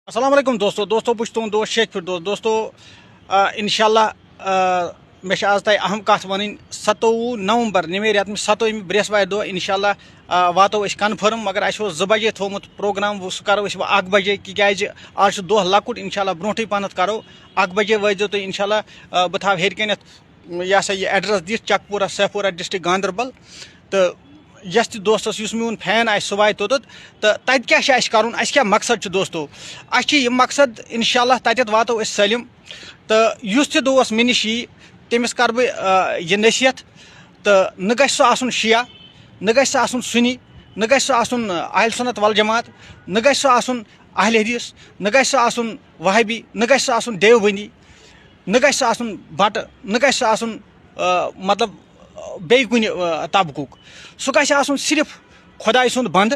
अस्सलाम वालेकुम दोस्तों बह तुंद दोस्त शेख फिर दोस्तों इंशाल्लाह मे आज तह अहम कत वन 27 नवंबर नवे रेत 7 बृहस्पति दो इंशाल्लाह वातो कन्फर्म मगर अस 2 बजे थोमुत प्रोग्राम सह करो 1 बजे तिज आज दह लकुट इंशाल्लाह ब्रोटे पहन करो 1 बजे वजो तुम इंशाल्लाह बह थव हेर यह सा यह एड्रेस दिख चकपुरा सैफपुरा डिस्ट्रिक्ट गांदरबल तो यस दोस्तस युस मोन फैन आए सह वाय तोत तो तत क्या कर क्या मकसद दोस्तों यह मकसद इंशाल्लाह तत वातो सलिम तो युस ते दोस्त मे निश यी तमिस कर बह यह नसीहत तो न गछ सह आसन शिया न गछ सह आसन सुन्नी न गछ सह आसन अहल सुन्नत वल जमात न गछ सह आसन अहल हदीस न गछ सह आसन वहाबी न गछ सह आसन देवबंदी न गछ सह आसन भट्ट न गछ सह आसन मतलब बे कुन तबकुक सह गछ आसन सिर्फ खुदाई सुंद बंद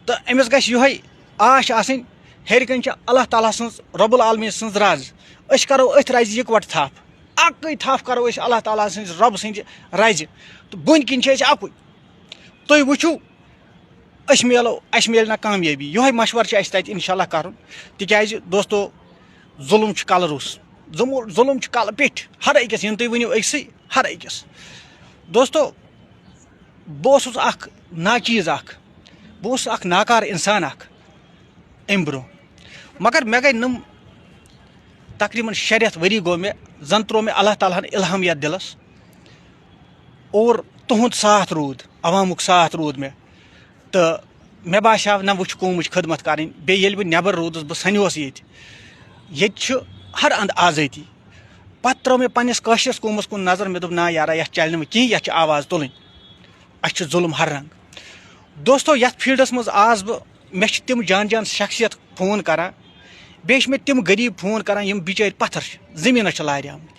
तो अमिस गछ यहै आश आसन हेर कन अल्लाह ताला सन्ज रब्बुल आलमीन सन्ज राज अस करो अथ राज इकवट थप अक्कै थप करो अल्लाह ताला सन्ज रब सन्ज राज तो बुन किन अकुई तुम वुचू अस मिल ना कामयाबी यहै मशवर तत इंशाल्लाह कर तिज दोस्तों जुल्म कल रुस जुल्म कल पेठ हर अकिस यम तुम वनु अक्सै हर अकिस दोस्तों बह नाचीज बह नाकार इंसान अम ब्रो मगर मे गई नम तकरीबन 6 रेत वरी गो मे जन त्रो मे अल्लाह ताला इल्हाम यथ दिलस और तुंद साथ रूद अवामुक साथ रूद मे तो मे बाशाव ना वुच कौम खदमत कर बह नबर रूदस बह सनोस ये हर अंद आज़ादी पत् त्रो मे पन्निस काशिरस कौमस कुन नजर मे दोप ना यारा यह चल नह कहीं यह आवाज़ तुलन अस जुल्म हर रंग दोस्तों यथ फील्डस मज आज बह मे तम जान शख्सियत फोन करान बे मे तम गरीब फोन करान यम बिचार पत्थर जमीन लारे आमत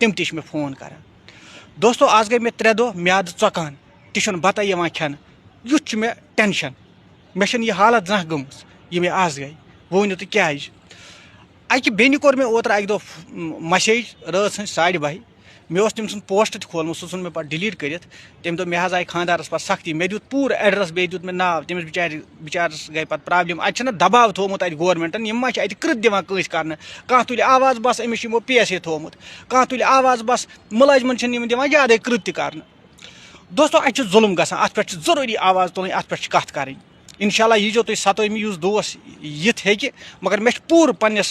तम ति मे फोन करान दोस्तों आज गई मे 3 दह म्याद चौकान ति बता खेन युथ मे टेंशन मे यह हालत जह गम यह मे आज गई वो वन तो क्या अकि बेनि कोर मे ओतर अक दह मैसेज रात 12:30 मे तम सुन पोस्ट खोलमुत सह मे पे डिलीट कर तम दो मे आई खानदारस पे सख्ती मे दुत पूर एड्रेस बे दुत मे नाव तमिस बिचारस गई पे प्रॉब्लम अत दबाव थोमुत अत गवर्नमेंटन यम मा कृत दिवान कंस कर कह तुल आवाज बस अमिस यमो PSA थोमुत कह तुल आवाज बस मुलाजमन दिवान ज्यादा कृत कर दोस्तों अत जुल्म गसान अत पे जरूरी आवाज तुल अत पे कत कर इंशाल्लाह यीजो तुम 7 युस दोस यिथ हे मगर मे पूर पन्निस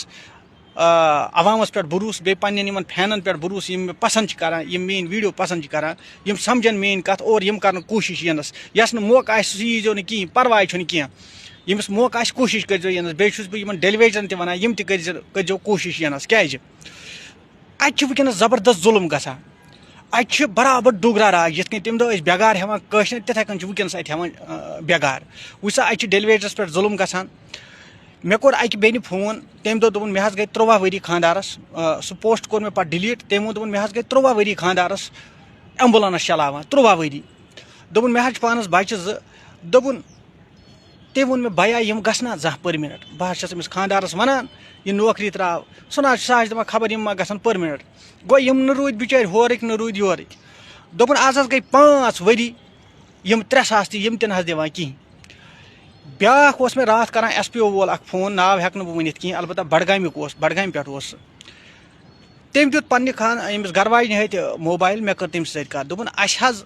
अवामस पे भरोस बे पन्न फैनन पे भरोस यम पसंद करान यम मेन वीडियो पसंद करान यम समझन मेन कत और यम कर कोशिश यनस यस मौका आए सह यीजो न कहीं परवाह कह यमिस मौका आए कोशिश कर यनस बेस बह डेलीवेजन तक वन यम तजो कोशिश यनस क्या अत वनस जबरदस्त जुल्म गसान अत बराबर डुगरा राज ये तम दह बेगार हेवान कशर तिथे कन वनस अत हेवान बेगार वुसा अत डेलीवेजरस पे जुल्म गसान मे कोर अक बेनि फोन तम दोपन मे गई 13 वरी खानदारस सह पोस्ट कोर मे पे डिलीट तम दोपन मे गई 13 वरी खानदारस एम्बुलेंस चलावान 13 वरी दोपन मे पानस बच्चे 2 दोपन तम वोन मे भैया यम गना जह परमिनेंट बह अमिस खानदारस वनान यह नौकरी त्राव सह दपान खबर यम मा गन परमिनेंट गो यम न रूद बिचार होरक न रूद योरक दोपन आज गई 5 वरी यम 3 सास तम तह दिवान कहीं ब्याख मे रात कर SPO वोल अख फोन नाव हेक बह वन कहीं अलबत्ता बडगामिक बडगाम पे तम दुत पन्ने खान अमिस गरवाजन हथ मोबाइल मे कर तम सत दोपन अस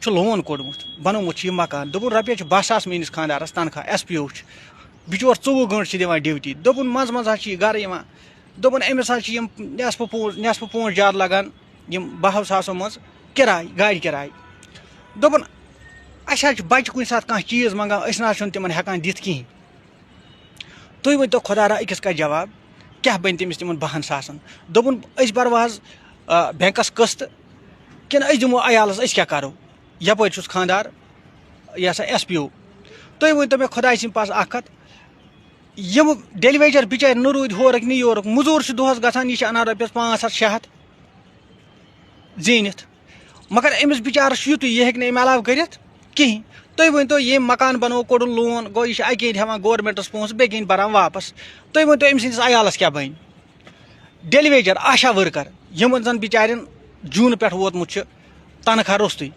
लोन कोड़मुत बनोमुत यह मकान दोपन रपये 20,000 मेनिस खानदारस तनख्वाह SPO बिचोर 24 घंटे दिवान ड्यूटी दोपन मज यह गर यवान दोपन अमिस यम नेसफ पोंछ ज्यादा लगान यम 12 सासों मज किराय गाड़ी किराय दोपन अस बच्चे कुछ सात कह चीज मंगान अस ना तम हेकान दिथ कहीं तुम वन तो खुदा रा अकिस का जवाब क्या बन तमिस तम 12 सासन दोपन अस बरवा बैंकस कस्त कि अस दिमो अयालस अस क्या करो यप खानदार यह सा SPO तुम वन तो मे खुदा सद पास अत यम डेलीवेजर बिचार न रूद होरक न योरक मजूर दोहस गसान यह अनान रपयस 500-600 जीनित मगर अमिस बिचारस युत यह हे अम अलाव कर कहीं तुम वन तो ये मकान बनो कोड़ लोन गो यह अके हेवान गवर्नमेंटस पोस बेगे बरान वापस तुम वन तो अम सस अयालस क्या बन डेलीवेजर आशा वर्कर यमन जन बिचार जून पे वोतमुत तनख्वाह रोस्तुई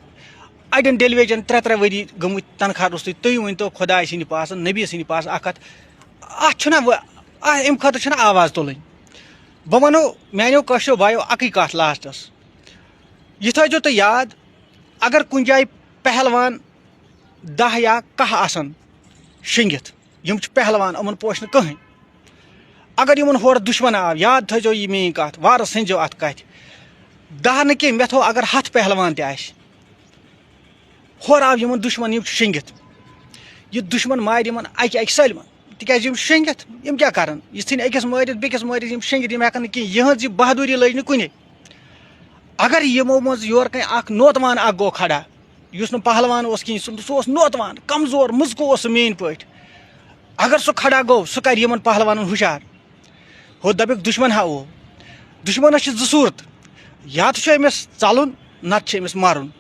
अड़न डेलीवेजन 3 वरी गमुत तनख्वाह रोस्तुई तुम वन तो खुदा सद पास नबी सद पास अत अम खतर आवाज़ तुल बह वनो मानो कशो भाइयों अक कत लास्टस यह थो तुम याद अगर कुन जाए पहलवान 10 या 10 आसन शिंगित यम पहलवान अमन पोश कहें अगर इन होर दुश्मन आव याद थो यह मेन कत वार सो अत कत 10 न कह मे थो अगर 100 पहलवान तह होर आव इन दुश्मन यम शिंगित यह दुश्मन मार इन अक सलमन तिक शिंगित यम क्या कर यह थन अकिस मारित बेकिस मारित यम शिंगित यम हेकन कह यहज यह बहादुरी लज कुने अगर यमो मज योर कह नोतवान गो खड़ा युस न पहलवान कहीं सह नोतवान कमजोर मुजको मेन पट अगर सह खड़ा गो सह कर यमन पहलवान हुशार हो दपिक दुश्मन हा वो दुश्मनस सूरत या तो अमिस चलुन नत अमिस मारुन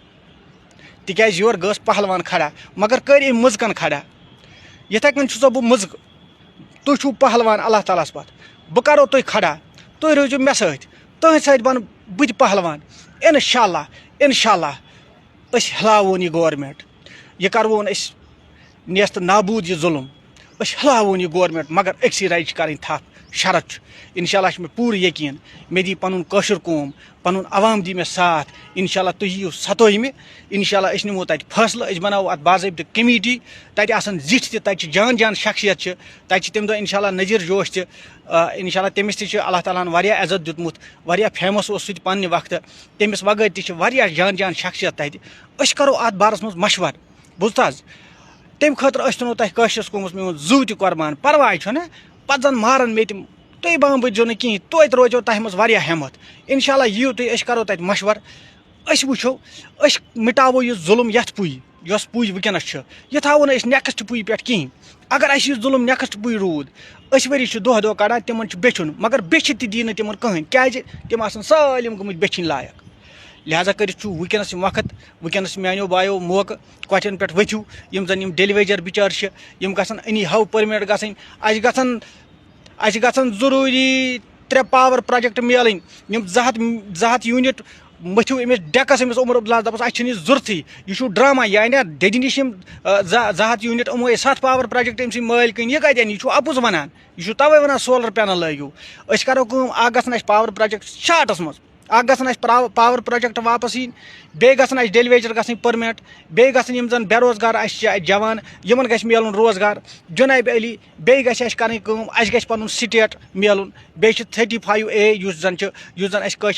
तिक योर गस पहलवान खड़ा मगर कर मुजकन खड़ा यथे कन बह मुजक तुम पहलवान अल्लाह तालास पत बह करो तुम खड़ा तुम रोजो मे सत बन बह पहलवान इंशाअल्लाह इंशाअल्लाह हिलावन यह गवर्नमेंट यह करवन नेस्त नाबूद यह जुल्म हिलावन यह गवर्नमेंट मगर अक्सी राय कर थप शरत इंशाअल्लाह मे पूर यकीन मे दी पन कशर कौम पन अवाम दी मे साथ इंशाअल्लाह तुम यीव 7 इंशाअल्लाह निमो तत फैसला बनाओ अत बाज़ाब्त कमेटी तत आसन जिठ तत जान जान शख्सियत तत तम दह इंशाअल्लाह नज़ीर जोश इंशाअल्लाह तमिस अल्लाह ताला वारिया इज्जत दितमुत वारिया फेमस उस पन्ने वक्त तमिस वगैर तह जान जान शख्सियत तत करो अत बारस मज मशवर बुझत तम खतर तुनो तह कशरस कोमुत मोन जू त कुर्बान परवाय छना पत जन मारन मे तम तुम बांबो न कहें तोत रोजो तह मज हिम्मत इंशाअल्लाह यीव तुम करो तत मशवर वो मिटावो यह जुल्म यथ पुई यस पुज वनस यह थो नेक्स्ट पुई पे कहें अगर अस जुल्म नेक्स्ट पुई रूद वरी दह दह कड़ान तिम बेचुन मगर बेचित दी तिम कहें क्या तम सालिम गम बेचिन लायक लिहाजा कर वनस वक्त वनस मानो बायो मौक कथन पे वथ्यू यम जन डेलीवेजर बिचार गन अनी हाउ परमिट गन जरूरी 3 पावर प्रोजेक्ट मिलन यम 200 यूनिट मथ्यू अमिस डेकस अमिस उमर अब्दुल्ला दपस अह जरूरत यह ड्रामा यह अना ददि नश 200 यूनिट अमो 7 पावर प्रोजेक्ट अम माल कन यह कत यह अपुज वनान यह तवे वनान सोलर पैनल लगियो करो गन पावर प्रोजेक्ट शार्टस मज गन पावर प्रोजेक्ट वापस इन बे गन डेलीवेजर गई परमिट बे गन जन बेरोजगार जवान इन गि मिलन रोजगार जनाब अली बे गि कर पन स्टेट मिलन बे 35A युस जन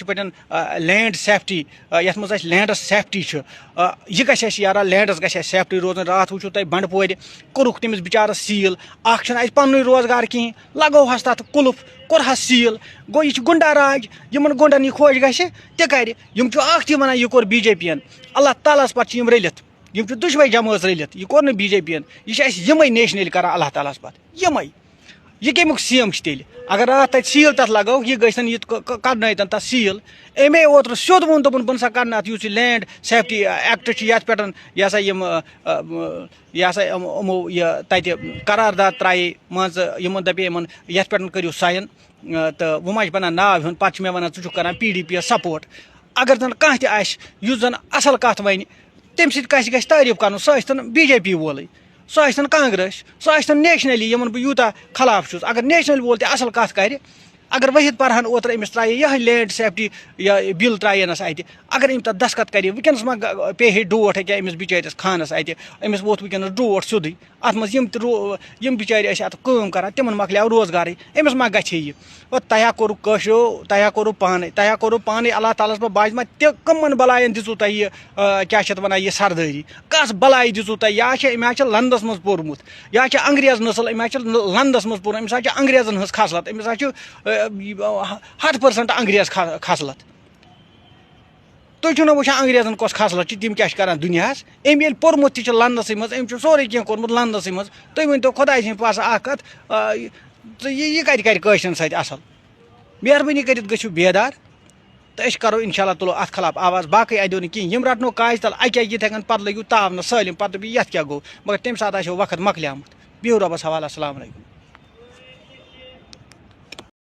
पे लैंड सेफ्टी ये मज लैंडस सेफ्टी यह गि यारा लैंडस गि सेफ्टी रोजन रात वो तुम बंडपोर कोरुख तमिस बिचारस सील पन्न रोजगार कहें लगोहस तथ कुलुफ कोरहस सील गो यह गुंडा राज इन गुंडन यह खोज गि कर वन यह कोर BJP अल्लाह तालास पे रलित दुशवे जमात रलित यह कोर BJP यह नेशनल कर अल्लाह तालास पे यह कमुक सीएम तेल अगर रात तत सील तथ लगो यह गन यह कड़न तथ सील अमे ओतर सोद वोन दोपन बन सा कड़न अत लैंड सेफ्टी एक्ट ये पे यह यमो यह तत करारदाद त्राए मान इन दपे इन ये पे करू साइन तो वो मा बना नाव हूं पे मे वन कर PDP सपोर्ट अगर जन कह जन असल कत वन तम सस गि तारीफ कर सह BJP वोल सह कांग्रेस सह नेशनली इन बह यूता खिलाफ अगर नेशनल वोल असल कत कर अगर वहीद परहन ओतर अमिस त्राए यह लैंड सेफ्टी या बिल त्रायनस अत अगर अम तथ दस्खत कर वनस मा पे डोट हे अमिस बिचारिस खानस अत अमिस वोत वनस डोट सोदी अत मज यम बिचार अत कर तिमन मकल रोजगार अमिस मा गि तया कोर कशो तया कोर पाने अल्लाह ताला पे बाज मा कमन बलायन दिचु तह क्या वन यह सरदारी कस बलाय दिचु तह यह लंदस मज पोर्मुत यह अंग्रेज नसल अम लंदस मज पोर अमिस अंग्रेजन हज खसलत अमिस 100% अंग्रेज खसलत तुम वो अंग्रेजन कस खसलत तम क्या कर दुनियास अम ये पोर्मुत लंदस मज अम सोरे कह कोर्मुत लंदस मज तुम वन तो खुदा सद पास कत यह कत कर सत असल मेहरबानी कर गु बेदार तो करो इंशाअल्लाह तुलो अत खिलाफ आवाज़ बाकी अदो कहें यम रटनो काज तल अक ये पे लगे तावन सालिम पे ये क्या गो मगर तम सात वक्त मकलियामुत बिहु रबस हवाला अस्सलाम वालेकुम।